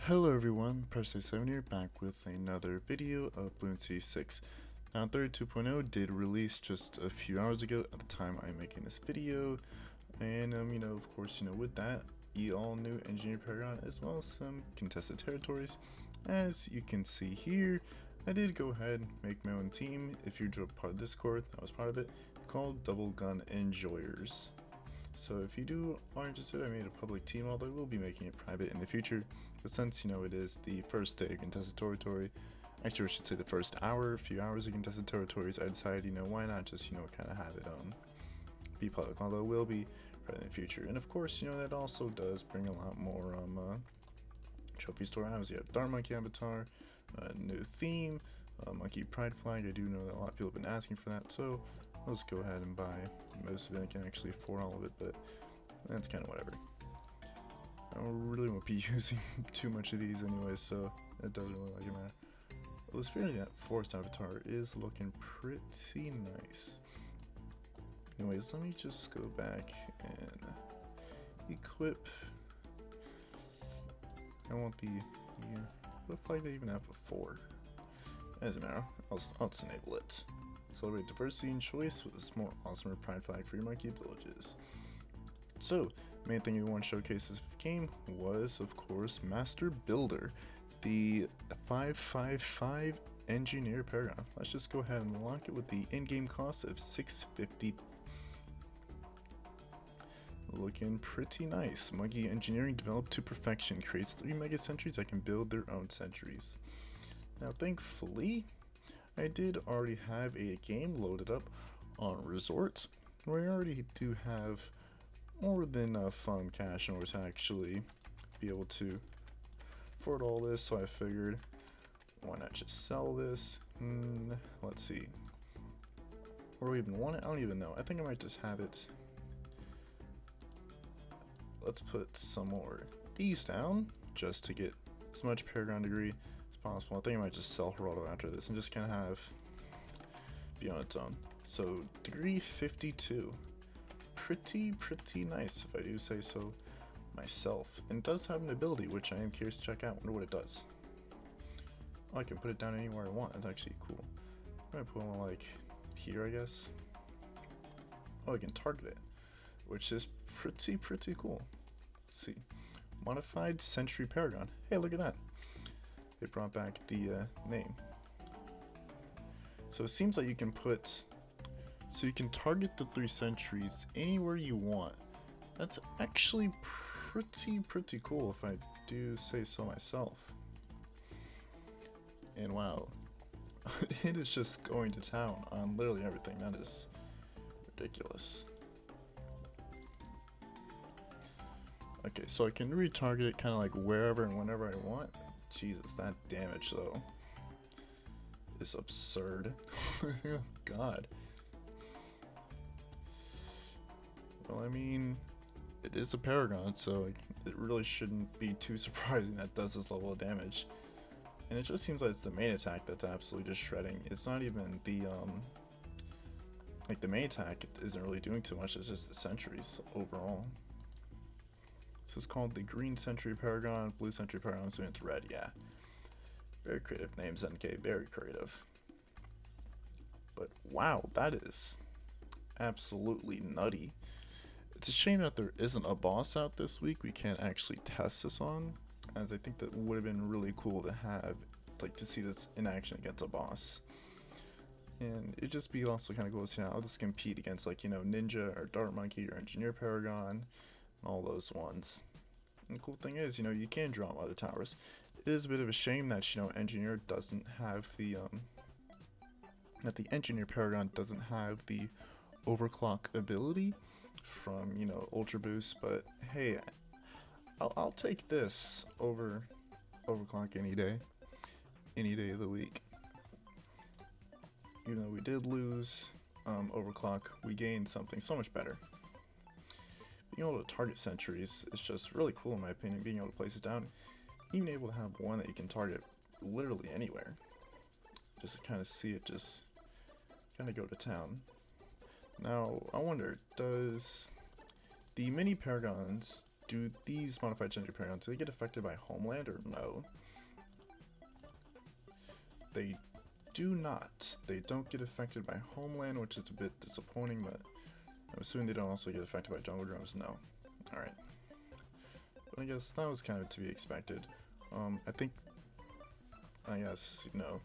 Hello everyone, FTDZMMAY here, back with another video of Bloons City 6. Now 32.0 did release just a few hours ago at the time I'm making this video, and of course, with that, you all knew Engineer Paragon as well as some contested territories. As you can see here, I did go ahead and make my own team. If you're part of Discord, I was part of it, called Double Gun Enjoyers. So if you are interested, I made a public team, although I will be making it private in the future. But since, it is the first day of contested territory, actually I should say the first few hours of contested territories, I decided, why not just, kind of have it be public, although it will be right in the future. And of course, that also does bring a lot more trophy store items. You have Dart Monkey avatar, new theme, Monkey Pride flag. I do know that a lot of people have been asking for that, so let's go ahead and buy most of it. I can actually afford all of it, but that's kind of whatever. I really won't be using too much of these anyways, so it doesn't really like matter. Well, this really that forest avatar is looking pretty nice. Anyways, let me just go back and equip. I want the what flag they even have before. Doesn't matter. I'll just enable it. Celebrate diversity and choice with a more awesome pride flag for your monkey villages. So, main thing we want to showcase this game was, of course, Master Builder, the 555 Engineer Paragon. Let's just go ahead and unlock it with the in-game cost of $650. Looking pretty nice. Monkey engineering developed to perfection creates 3 mega sentries that can build their own sentries. Now, thankfully, I did already have a game loaded up on Resort, where I already do have more than enough cash in order to actually be able to afford all this, so I figured, why not just sell this? Let's see. Or do we even want it? I don't even know. I think I might just have it. Let's put some more these down, just to get as much Paragon degree as possible. I think I might just sell Geraldo after this and just kind of have be on its own. So degree 52. Pretty nice, if I do say so myself. And it does have an ability, which I am curious to check out. Wonder what it does. Oh, I can put it down anywhere I want. That's actually cool. I'm gonna put one like here, I guess. Oh, I can target it, which is pretty cool. Let's see. Modified Sentry Paragon. Hey, look at that. They brought back the name. So it seems like you can put. So you can target the 3 sentries anywhere you want. That's actually pretty cool, if I do say so myself. And wow, it is just going to town on literally everything. That is ridiculous. Okay, so I can retarget it kind of like wherever and whenever I want. Jesus, that damage though is absurd. Oh God. Well, I mean, it is a Paragon, so it really shouldn't be too surprising that it does this level of damage. And it just seems like it's the main attack that's absolutely just shredding. It's not even the, like the main attack isn't really doing too much, it's just the sentries overall. So it's called the Green Sentry Paragon, Blue Sentry Paragon, so it's red, yeah. Very creative names, NK, very creative. But wow, that is absolutely nutty. It's a shame that there isn't a boss out this week we can't actually test this on, as I think that would have been really cool to have, like, to see this in action against a boss. And it'd just be also kind of cool to see how this compete against, like, Ninja or Dart Monkey or Engineer Paragon, and all those ones. And the cool thing is, you can draw them out of the towers. It is a bit of a shame that, Engineer doesn't have the, that the Engineer Paragon doesn't have the overclock ability from Ultraboost, but hey, I'll take this over overclock any day of the week. Even though we did lose overclock, we gained something so much better. Being able to target sentries is just really cool in my opinion. Being able to place it down, even able to have one that you can target literally anywhere, just to kind of see it just kind of go to town. Now, I wonder, does the mini Paragons do these modified Sentry Paragons, do they get affected by Homeland or no? They do not. They don't get affected by Homeland, which is a bit disappointing, but I'm assuming they don't also get affected by Jungle Drums. No. Alright. But I guess that was kind of to be expected. I guess, you know,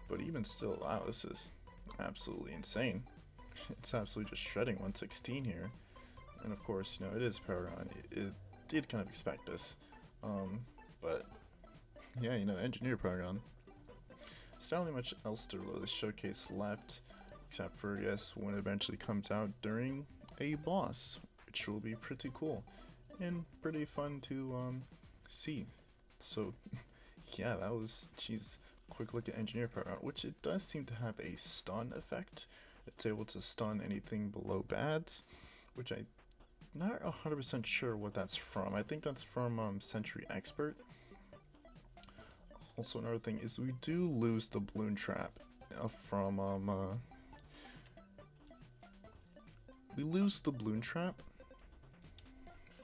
but even still, wow, this is absolutely insane. It's absolutely just shredding 116 here. And of course, you know, it is Paragon. It did kind of expect this. But yeah, you know, Engineer Paragon. There's not really much else to really showcase left, except for, I guess, when it eventually comes out during a boss, which will be pretty cool and pretty fun to see. So yeah, that was, jeez, quick look at Engineer Paragon, which it does seem to have a stun effect. It's able to stun anything below bads, which I'm not 100% sure what that's from. I think that's from Sentry Expert. Also, another thing is we do lose the balloon trap from we lose the balloon trap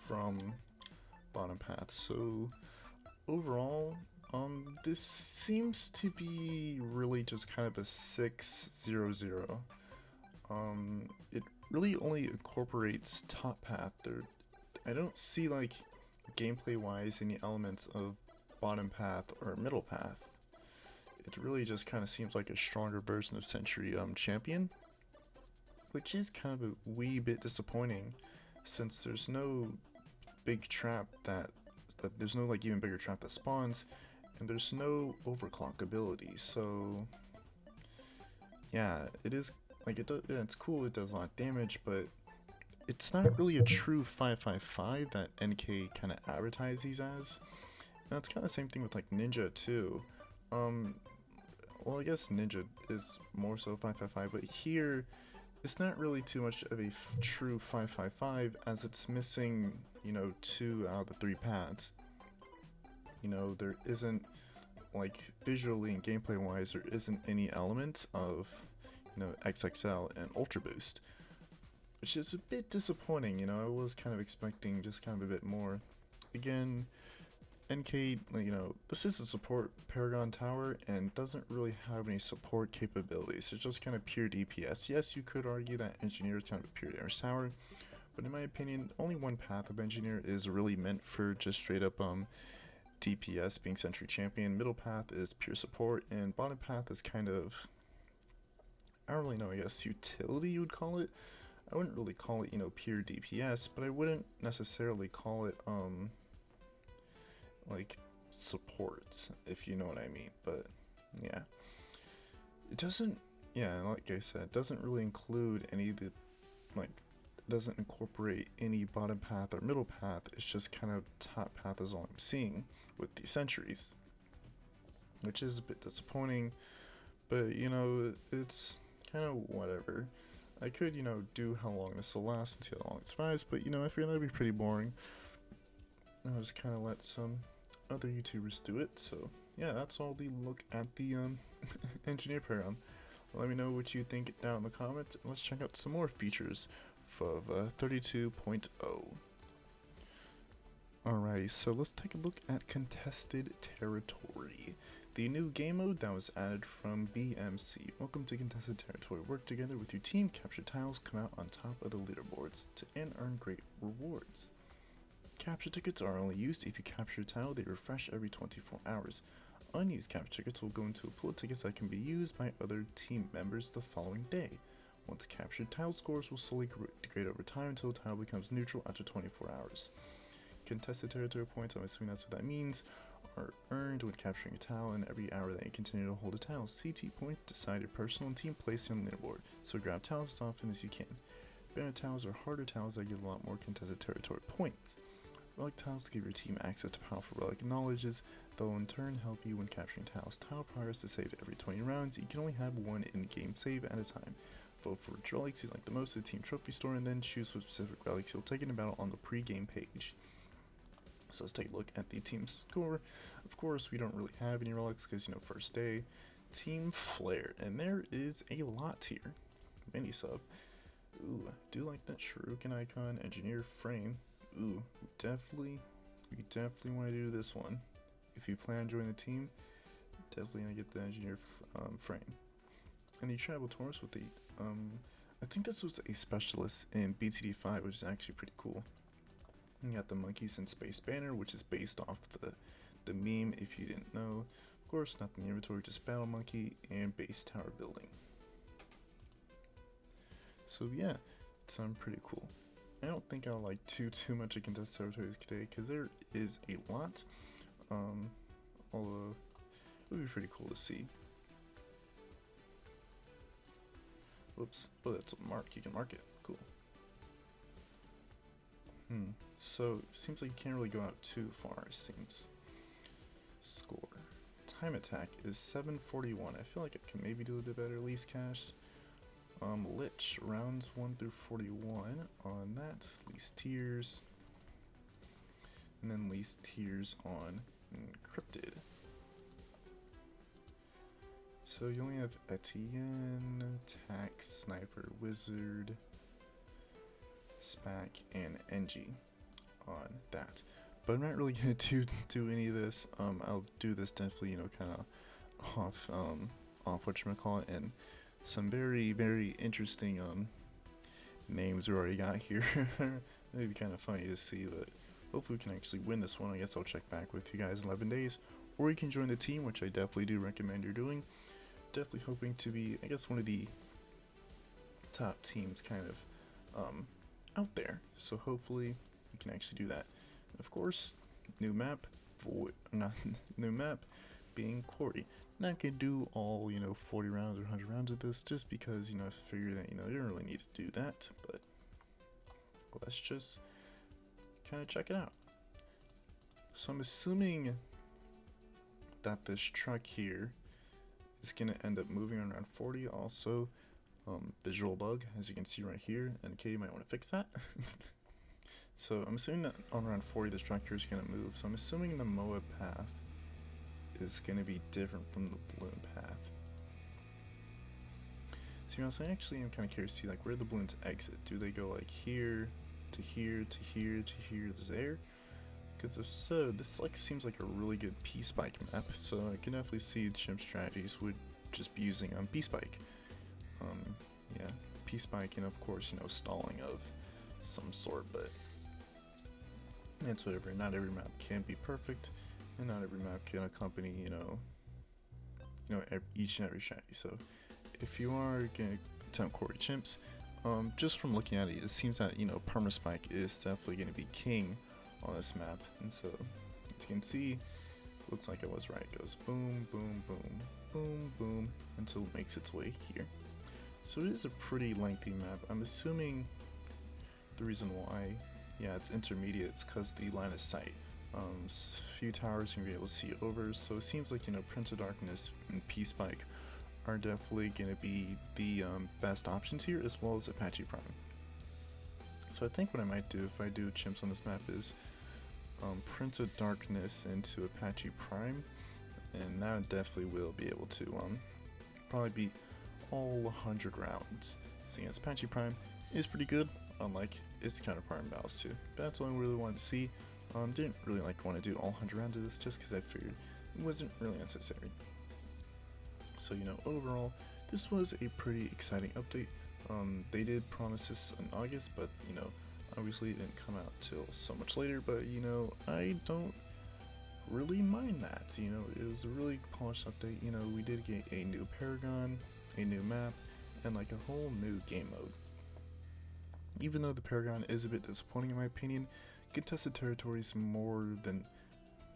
from bottom path. So overall, this seems to be really just kind of a 6-0-0. It really only incorporates top path. I don't see, like, gameplay wise any elements of bottom path or middle path. It really just kind of seems like a stronger version of Sentry Champion, which is kind of a wee bit disappointing, since there's no big trap that there's no, like, even bigger trap that spawns, and there's no overclock ability. So yeah, it is, like, it's cool, it does a lot of damage, but it's not really a true 555 that NK kind of advertises these as. And it's kind of the same thing with, like, Ninja too. Well, I guess Ninja is more so 555, but here it's not really too much of a true 555, as it's missing, you know, 2 out of the 3 paths. You know, there isn't, like, visually and gameplay wise, there isn't any element of, you know, XXL and Ultraboost, which is a bit disappointing. You know, I was kind of expecting just kind of a bit more. Again, NK, you know, this is a support Paragon Tower and doesn't really have any support capabilities. It's just kind of pure DPS. Yes, you could argue that Engineer is kind of a pure damage tower, but in my opinion, only one path of Engineer is really meant for just straight up DPS, being Sentry Champion. Middle path is pure support, and bottom path is kind of, I don't really know, I guess utility you would call it. I wouldn't really call it, you know, pure DPS, but I wouldn't necessarily call it like support, if you know what I mean. But yeah, it doesn't, yeah, like I said, it doesn't really include any of the, like, it doesn't incorporate any bottom path or middle path. It's just kind of top path is all I'm seeing with these sentries, which is a bit disappointing, but you know, it's kind of whatever. I could, you know, do how long this will last and see how long it survives, but you know, I feel that'd be pretty boring. I'll just kind of let some other YouTubers do it. So yeah, that's all the look at the Engineer Paragon. Let me know what you think down in the comments, and let's check out some more features of 32.0. Alrighty, so let's take a look at Contested Territory, the new game mode that was added from BMC. Welcome to Contested Territory. Work together with your team, capture tiles, come out on top of the leaderboards, and earn great rewards. Capture tickets are only used if you capture a tile. They refresh every 24 hours. Unused capture tickets will go into a pool of tickets that can be used by other team members the following day. Once captured, tile scores will slowly degrade over time until a tile becomes neutral after 24 hours. Contested territory points, I'm assuming that's what that means, are earned when capturing a tile, and every hour that you continue to hold a tile. CT points decide your personal and team placing on the leaderboard, so grab tiles as often as you can. Banner tiles are harder tiles that give a lot more contested territory points. Relic tiles give your team access to powerful relic knowledges that will in turn help you when capturing tiles. Tile progress is saved every 20 rounds. You can only have one in-game save at a time. Vote for which relics you like the most at the team trophy store, and then choose what specific relics you'll take in battle on the pre-game page. So let's take a look at the team score. Of course, we don't really have any relics because, you know, first day. Team Flare, and there is a lot here. Mini sub. Ooh, I do like that Shuriken icon. Engineer frame. ooh, we definitely want to do this one. If you plan on joining the team, definitely gonna get the engineer frame. And the tribal Taurus with the I think this was a specialist in BTD5, which is actually pretty cool. You got the monkeys in Space Banner, which is based off the meme, if you didn't know. Of course, not in the inventory, just Battle Monkey and Base Tower Building. So yeah, it's pretty cool. I don't think I'll like too much of contested territories today, because there is a lot. Although it would be pretty cool to see. Whoops. Oh, that's a mark. You can mark it. Cool. So, seems like you can't really go out too far, it seems. Score. Time attack is 741. I feel like it can maybe do a little bit better. Least cash. Lich. Rounds 1 through 41 on that. Least tiers. And then least tiers on encrypted. So you only have Etienne, Tax, Sniper, Wizard, Spac, and Engi on that. But I'm not really gonna do any of this. I'll do this definitely, you know, kind of off whatchamacallit, and some very interesting names we already got here. Maybe kind of funny to see, but hopefully we can actually win this one. I guess I'll check back with you guys in 11 days, or you can join the team, which I definitely do recommend you're doing. Definitely hoping to be, I guess, one of the top teams kind of out there. So hopefully we can actually do that. And of course, new map, new map being Quarry. Not gonna do all, you know, 40 rounds or 100 rounds of this, just because, you know, I figured that, you know, you don't really need to do that. But let's just kind of check it out. So I'm assuming that this truck here is going to end up moving on around 40. Also, visual bug, as you can see right here, and okay, you might want to fix that. So I'm assuming that on around 40 this truck here is going to move. So I'm assuming the MOA path is going to be different from the balloon path. So you know, so actually I'm kind of curious to see like where the balloons exit. Do they go like here to here to here to here to there? Because if so, this like seems like a really good P-Spike map, so I can definitely see the chimp strategies would just be using P-Spike. Yeah, P-Spike, and of course, you know, stalling of some sort, but it's whatever. Not every map can be perfect, and not every map can accompany, you know, each and every strategy. So if you are gonna attempt Quarry chimps, just from looking at it, it seems that, you know, Permaspike is definitely gonna be king on this map, and so as you can see, looks like I was right. It goes boom, boom, boom, boom, boom until it makes its way here. So it is a pretty lengthy map. I'm assuming the reason why, yeah, it's intermediate, it's because the line of sight. Few towers you're gonna be able to see over, so it seems like, you know, Prince of Darkness and P-Spike are definitely gonna be the best options here, as well as Apache Prime. So I think what I might do if I do chimps on this map is Prince of Darkness into Apache Prime, and that definitely will be able to probably beat all 100 rounds. So yes, Apache Prime is pretty good, unlike its counterpart in battles too. But that's all I really wanted to see. Didn't really want to do all 100 rounds of this, just because I figured it wasn't really necessary. So, you know, overall, this was a pretty exciting update. They did promise this in August, but, you know, obviously it didn't come out till so much later, but, you know, I don't really mind that. You know, it was a really polished update. You know, we did get a new Paragon, a new map, and like a whole new game mode. Even though the Paragon is a bit disappointing in my opinion, contested territories more than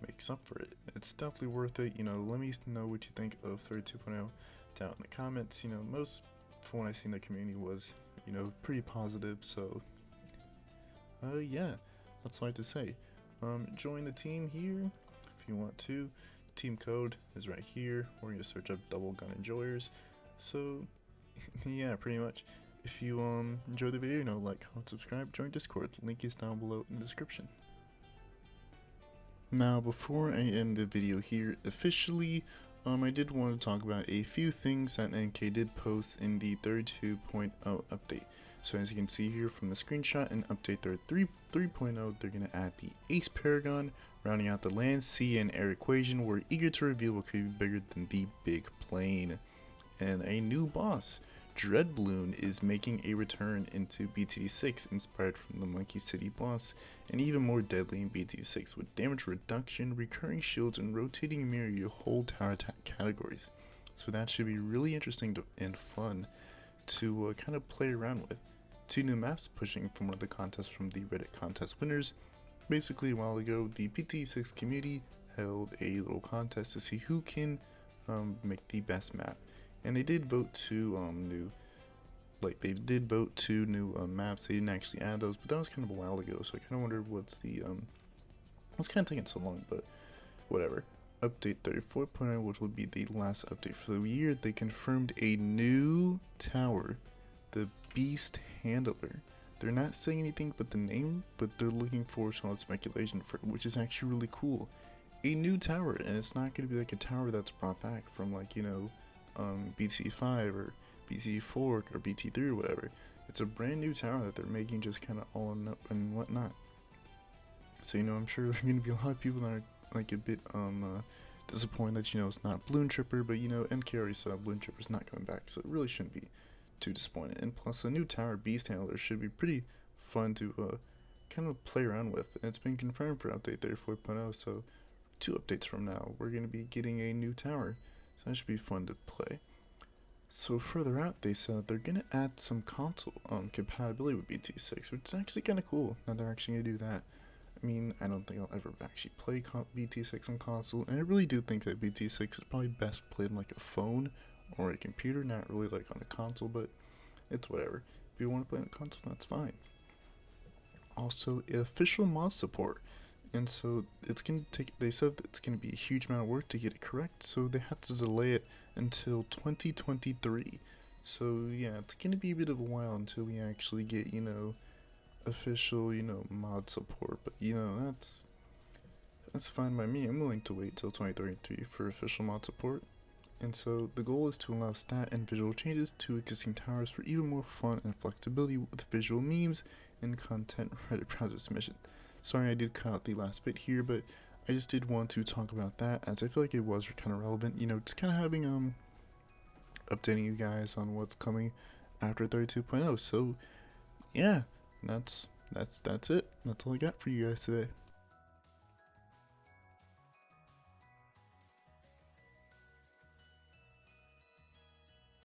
makes up for it. It's definitely worth it. You know, let me know what you think of 32.0 down in the comments. You know, most from what I seen in the community was, you know, pretty positive, so yeah, that's all I have to say. Join the team here if you want to. Team code is right here. We're going to search up Double Gun Enjoyers. So yeah, pretty much. If you enjoyed the video, you know, like, comment, subscribe, join Discord. The link is down below in the description. Now, before I end the video here officially, I did want to talk about a few things that NK did post in the 32.0 update. So as you can see here from the screenshot, in update 3.0, they're going to add the Ace Paragon, rounding out the land, sea, and air equation. We're eager to reveal what could be bigger than the big plane. And a new boss, Dread Balloon, is making a return into BTD6, inspired from the Monkey City boss, and even more deadly in BTD6 with damage reduction, recurring shields, and rotating mirror your whole tower attack categories. So that should be really interesting and fun to kind of play around with. 2 new maps pushing from one of the contests from the Reddit contest winners. Basically, a while ago, the BTD6 community held a little contest to see who can make the best map. And they did vote 2 new maps. They didn't actually add those, but that was kind of a while ago, so I kind of wondered what's the what's kind of taking so long, but whatever. Update 34.0, which will be the last update for the year, they confirmed a new tower, the Beast Handler. They're not saying anything but the name, but they're looking for solid speculation for it, which is actually really cool. A new tower, and it's not going to be like a tower that's brought back from, like, you know, BT5 or BT4 or BT3 or whatever. It's a brand new tower that they're making, just kind of all in and whatnot. So, you know, I'm sure there are going to be a lot of people that are like a bit disappointed that, you know, it's not Balloon Tripper, but, you know, MK already said Balloon Tripper's not coming back, so it really shouldn't be too disappointed. And plus, a new tower, Beast Handler, should be pretty fun to kind of play around with. And it's been confirmed for update 34.0, so 2 updates from now, we're going to be getting a new tower. So that should be fun to play. So further out, they said they're going to add some console compatibility with BT6, which is actually kind of cool that they're actually going to do that. I mean, I don't think I'll ever actually play BT6 on console, and I really do think that BT6 is probably best played on like a phone or a computer, not really like on a console, but it's whatever. If you want to play on a console, that's fine. Also, official mod support. And so it's going to take, they said that it's going to be a huge amount of work to get it correct, so they had to delay it until 2023. So yeah, it's going to be a bit of a while until we actually get, you know, official, you know, mod support. But, you know, that's fine by me. I'm willing to wait till 2033 for official mod support. And so the goal is to allow stat and visual changes to existing towers for even more fun and flexibility with visual memes and content Reddit browser submission. Sorry I did cut out the last bit here, but I just did want to talk about that, as I feel like it was kind of relevant, you know, just kind of having updating you guys on what's coming after 32.0. So yeah, that's it. That's all I got for you guys today.